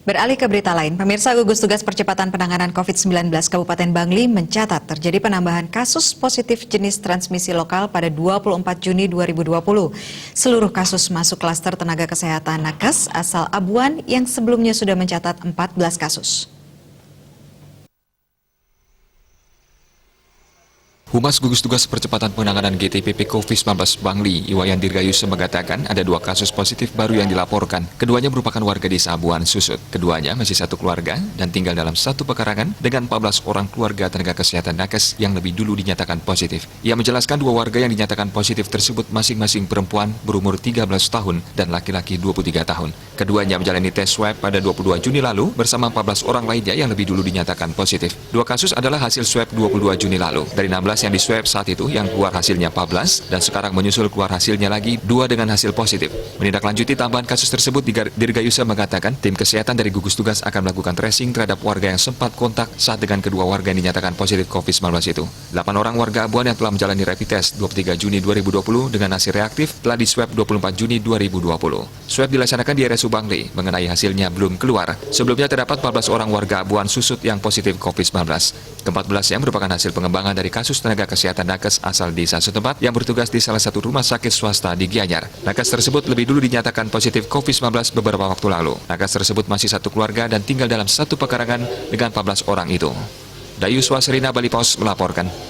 Beralih ke berita lain, pemirsa, gugus tugas percepatan penanganan COVID-19 Kabupaten Bangli mencatat terjadi penambahan kasus positif jenis transmisi lokal pada 24 Juni 2020. Seluruh kasus masuk klaster tenaga kesehatan nakes asal Abuan yang sebelumnya sudah mencatat 14 kasus. Humas Gugus Tugas Percepatan Penanganan GTPP COVID-19 Bangli, Iwayan Dirgayusa mengatakan ada 2 kasus positif baru yang dilaporkan. Keduanya merupakan warga desa Abuan Susut. Keduanya masih satu keluarga dan tinggal dalam satu pekarangan dengan 14 orang keluarga tenaga kesehatan nakes yang lebih dulu dinyatakan positif. Ia menjelaskan 2 warga yang dinyatakan positif tersebut masing-masing perempuan berumur 13 tahun dan laki-laki 23 tahun. Keduanya menjalani tes swab pada 22 Juni lalu bersama 14 orang lainnya yang lebih dulu dinyatakan positif. 2 kasus adalah hasil swab 22 Juni lalu. Dari 16 yang diswab saat itu yang keluar hasilnya 14 dan sekarang menyusul keluar hasilnya lagi 2 dengan hasil positif. Menindaklanjuti tambahan kasus tersebut, Dirgayusa mengatakan tim kesehatan dari gugus tugas akan melakukan tracing terhadap warga yang sempat kontak saat dengan kedua warga yang dinyatakan positif COVID-19 itu. 8 orang warga Abuan yang telah menjalani rapid test 23 Juni 2020 dengan hasil reaktif telah diswab 24 Juni 2020. Swab dilaksanakan di RSU Bangli, mengenai hasilnya belum keluar. Sebelumnya terdapat 14 orang warga Abuan Susut yang positif COVID-19. Ke-14 yang merupakan hasil pengembangan dari kasus tenaga kesehatan nakes asal desa setempat yang bertugas di salah satu rumah sakit swasta di Gianyar. Nakes tersebut lebih dulu dinyatakan positif COVID-19 beberapa waktu lalu. Nakes tersebut masih satu keluarga dan tinggal dalam satu pekarangan dengan 14 orang itu. Dayuswa Serina Bali Pos melaporkan.